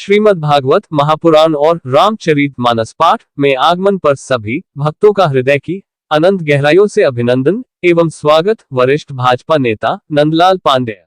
श्रीमद् भागवत महापुराण और रामचरित मानस पाठ में आगमन पर सभी भक्तों का हृदय की अनंत गहराइयों से अभिनंदन एवं स्वागत। वरिष्ठ भाजपा नेता नंदलाल पांडेय।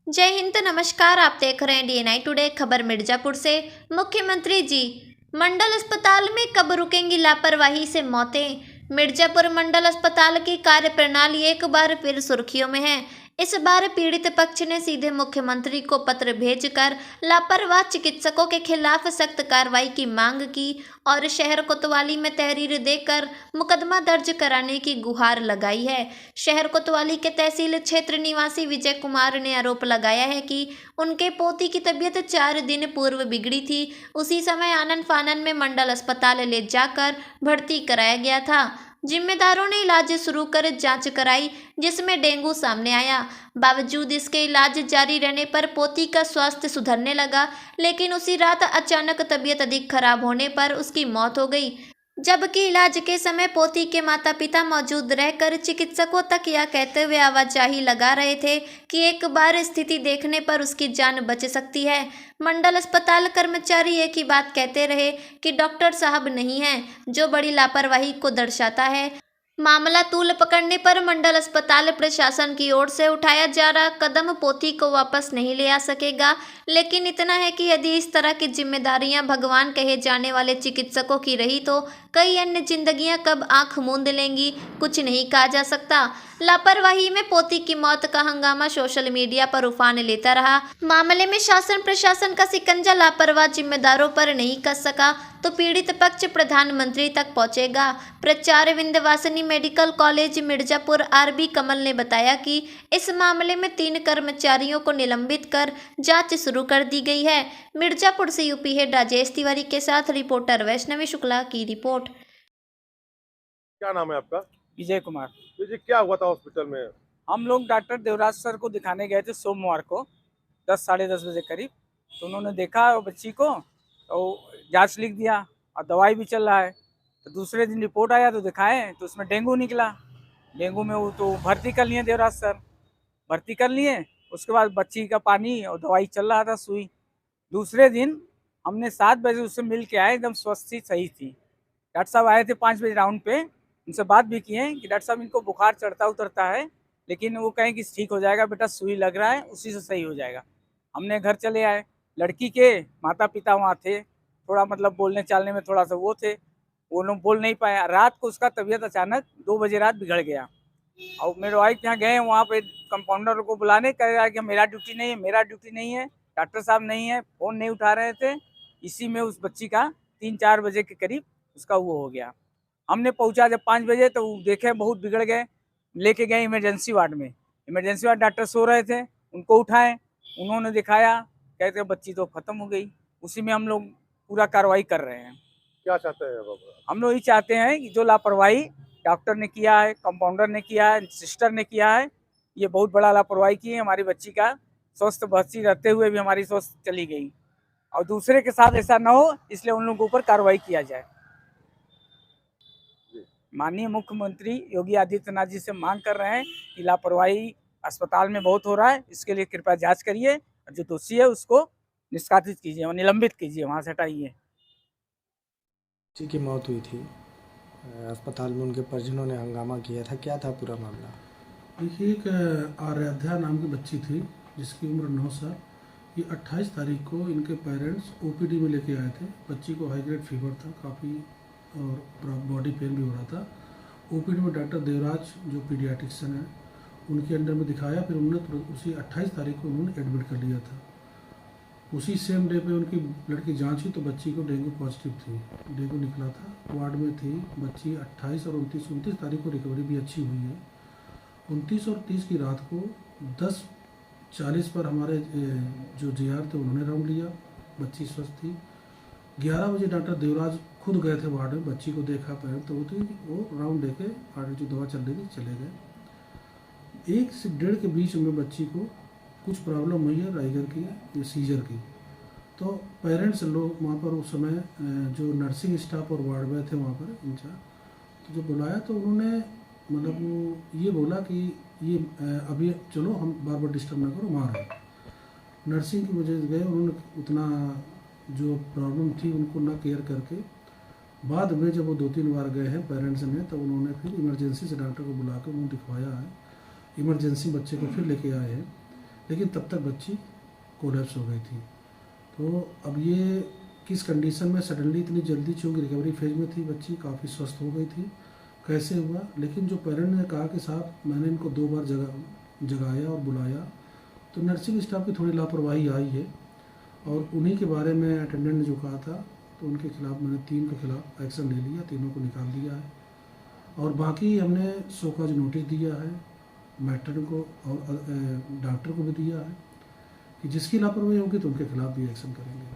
जय हिंद, नमस्कार। आप देख रहे हैं DNI टुडे। खबर मिर्जापुर से। मुख्यमंत्री जी, मंडल अस्पताल में कब रुकेंगी लापरवाही से मौतें? मिर्जापुर मंडल अस्पताल की कार्यप्रणाली एक बार फिर सुर्खियों में है। इस बार पीड़ित पक्ष ने सीधे मुख्यमंत्री को पत्र भेजकर लापरवाह चिकित्सकों के खिलाफ सख्त कार्रवाई की मांग की और शहर कोतवाली में तहरीर देकर मुकदमा दर्ज कराने की गुहार लगाई है। शहर कोतवाली के तहसील क्षेत्र निवासी विजय कुमार ने आरोप लगाया है कि उनके पोती की तबीयत 4 दिन पूर्व बिगड़ी थी। उसी समय आनन फानन में मंडल अस्पताल ले जाकर भर्ती कराया गया था। जिम्मेदारों ने इलाज शुरू कर जांच कराई, जिसमें डेंगू सामने आया। बावजूद इसके इलाज जारी रहने पर पोती का स्वास्थ्य सुधरने लगा, लेकिन उसी रात अचानक तबीयत अधिक खराब होने पर उसकी मौत हो गई। जबकि इलाज के समय पोती के माता पिता मौजूद रहकर चिकित्सकों तक यह कहते हुए आवाजाही लगा रहे थे कि एक बार स्थिति देखने पर उसकी जान बच सकती है। मंडल अस्पताल कर्मचारी एक ही बात कहते रहे कि डॉक्टर साहब नहीं हैं, जो बड़ी लापरवाही को दर्शाता है। मामला तूल पकड़ने पर मंडल अस्पताल प्रशासन की ओर से उठाया जा रहा कदम पोती को वापस नहीं ले आ सकेगा, लेकिन इतना है कि यदि इस तरह की जिम्मेदारियां भगवान कहे जाने वाले चिकित्सकों की रही तो कई अन्य जिंदगियां कब आंख मूंद लेंगी, कुछ नहीं कहा जा सकता। लापरवाही में पोती की मौत का हंगामा सोशल मीडिया पर उफान लेता रहा। मामले में शासन प्रशासन का शिकंजा लापरवाह जिम्मेदारों पर नहीं कस सका तो पीड़ित पक्ष प्रधानमंत्री तक पहुंचेगा। प्रचार Vindhyavasini medical college Mirzapur RB कमल ने बताया कि इस मामले में 3 कर्मचारियों को निलंबित कर जांच शुरू कर दी गई है। मिर्जापुर से यूपी हेड राजेश तिवारी के साथ रिपोर्टर वैष्णवी शुक्ला की रिपोर्ट। क्या नाम है आपका? विजय कुमार। विजय, क्या हुआ था हॉस्पिटल में? हम लोग डॉक्टर देवराज सर को दिखाने गए थे सोमवार को 10 साढ़े 10 बजे करीब। तो उन्होंने देखा वो बच्ची को, तो जांच लिख दिया और दवाई भी चल रहा है। तो दूसरे दिन रिपोर्ट आया तो दिखाएं तो उसमें डेंगू निकला। डेंगू में वो तो भर्ती कर लिए देवराज सर, भर्ती कर लिए। उसके बाद बच्ची का पानी और दवाई चल रहा था, सुई। दूसरे दिन हमने 7 बजे उससे मिल के आए, एकदम स्वस्थ थी, सही थी। डॉक्टर साहब आए थे 5 बजे राउंड पे, उनसे बात भी किए कि डॉक्टर साहब इनको बुखार चढ़ता उतरता है, लेकिन वो कहें कि ठीक हो जाएगा बेटा, सुई लग रहा है, उसी से सही हो जाएगा। हमने घर चले आए। लड़की के माता पिता वहाँ थे, थोड़ा मतलब बोलने चालने में थोड़ा सा वो थे, वो लोग बोल नहीं पाए। रात को उसका तबीयत अचानक 2 बजे रात बिगड़ गया। और मेरे वाइफ यहाँ गए, वहाँ पे कंपाउंडर को बुलाने, कह रहा है कि मेरा ड्यूटी नहीं है, मेरा ड्यूटी नहीं है, डॉक्टर साहब नहीं है, फ़ोन नहीं उठा रहे थे। इसी में उस बच्ची का 3-4 बजे के करीब उसका वो हो गया। हमने पहुंचा जब 5 बजे तो देखे बहुत बिगड़ गए, लेके गए इमरजेंसी वार्ड में। इमरजेंसी वार्ड डॉक्टर सो रहे थे, उनको उठाएं, उन्होंने दिखाया, कहते बच्ची तो ख़त्म हो गई। उसी में हम लोग पूरा कार्रवाई कर रहे हैं। क्या चाहते हैं बाबा? हम लोग ये चाहते हैं कि जो लापरवाही डॉक्टर ने किया है, कंपाउंडर ने किया है, सिस्टर ने किया है, ये बहुत बड़ा लापरवाही की है। हमारी बच्ची का स्वस्थ बच्ची रहते हुए भी हमारी स्वस्थ चली गई, और दूसरे के साथ ऐसा ना हो, इसलिए उन लोगों के ऊपर कार्रवाई किया जाए। माननीय मुख्यमंत्री योगी आदित्यनाथ जी से मांग कर रहे हैं कि लापरवाही अस्पताल में बहुत हो रहा है, इसके लिए कृपया जांच करिए और जो दोषी है उसको निष्कासित कीजिए और निलंबित कीजिए, वहाँ से हटाइए। बच्ची की मौत हुई थी अस्पताल में, उनके परिजनों ने हंगामा किया था, क्या था पूरा मामला? देखिए, एक आराध्या नाम की बच्ची थी जिसकी उम्र 9 साल। ये 28 तारीख को इनके पेरेंट्स OPD में लेके आए थे। बच्ची को हाई ग्रेड फीवर था काफ़ी और बॉडी पेन भी हो रहा था। OPD में डॉक्टर देवराज जो पीडियाट्रिशियन है उनके अंडर में दिखाया, फिर उन्होंने उसी 28 तारीख को उन्होंने एडमिट कर लिया था। उसी सेम डे पे उनकी ब्लड की जांच हुई तो बच्ची को डेंगू पॉजिटिव थी, डेंगू निकला था। वार्ड में थी बच्ची। 28 और 29 तारीख को रिकवरी भी अच्छी हुई है। 29 और 30 की रात को 10:40 पर हमारे जो JR थे उन्होंने राउंड लिया, बच्ची स्वस्थ थी। 11 बजे डॉक्टर देवराज खुद गए थे वार्ड में, बच्ची को देखा पैर तो वो राउंड लेके आगे जो दवा चल रही थी चले गए। 1 से 1.5 के बीच में बच्ची को कुछ प्रॉब्लम हुई है राइगर की या सीजर की। तो पेरेंट्स लोग वहाँ पर उस समय जो नर्सिंग स्टाफ और वार्ड बॉय थे वहाँ पर इंचार्ज, तो जब बुलाया तो उन्होंने मतलब वो ये बोला कि ये अभी चलो, हम बार बार डिस्टर्ब ना करो, वहाँ रहो। नर्सिंग की वजह से गए, उन्होंने उतना जो प्रॉब्लम थी उनको ना केयर करके बाद में जब वो 2-3 बार गए हैं पेरेंट्स ने, तब उन्होंने फिर इमरजेंसी से डॉक्टर को बुला कर मुँह दिखवाया है। इमरजेंसी बच्चे को फिर लेके आए हैं, लेकिन तब तक बच्ची कोलैप्स हो गई थी। तो अब ये किस कंडीशन में सडनली इतनी जल्दी, चूँकि रिकवरी फेज में थी बच्ची, काफ़ी स्वस्थ हो गई थी, कैसे हुआ? लेकिन जो पेरेंट ने कहा कि साहब मैंने इनको 2 बार जगाया और बुलाया, तो नर्सिंग स्टाफ की थोड़ी लापरवाही आई है और उन्हीं के बारे में अटेंडेंट ने जो कहा था, तो उनके खिलाफ मैंने 3 के खिलाफ एक्शन ले लिया, तीनों को निकाल दिया है। और बाकी हमने शोकॉज नोटिस दिया है मैट्रन को और डॉक्टर को भी दिया है कि जिसकी लापरवाही होगी तो उनके खिलाफ भी एक्शन करेंगे।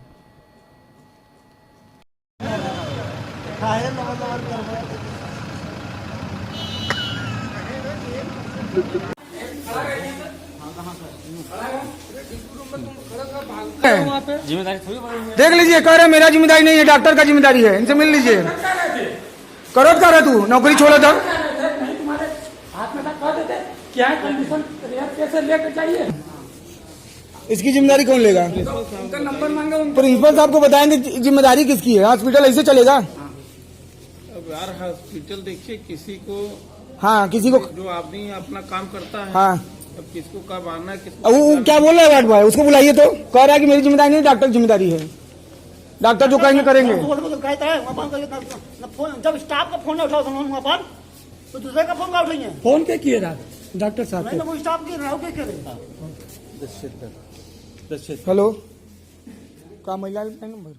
देख लीजिए, कह रहे मेरा जिम्मेदारी नहीं है, डॉक्टर का जिम्मेदारी है, इनसे मिल लीजिए। करो कर रहा तू नौकरी छोड़ा था क्या कंडीशन कैसे लेकर चाहिए, इसकी जिम्मेदारी कौन लेगा? उनका नंबर मांगे। प्रिंसिपल साहब को बताएंगे जिम्मेदारी किसकी है। हॉस्पिटल ऐसे चलेगा? अब यार हॉस्पिटल देखिए, किसी को, हाँ किसी को, जो आदमी अपना काम करता है, हाँ अब किसको कब आना है, अब वो क्या बोल रहा है वार्ड बॉय, उसको बुलाइए। तो कह रहा है कि मेरी जिम्मेदारी नहीं, डॉक्टर की जिम्मेदारी है, डॉक्टर जो कहेंगे करेंगे। जब स्टाफ का फोन उठाओ वहाँ पर, तो दूसरे का फोन का उठाइए। फोन के किए डॉक्टर साहब नहीं, वो स्टाफ की रहो के करे। हेलो, का महिला नंबर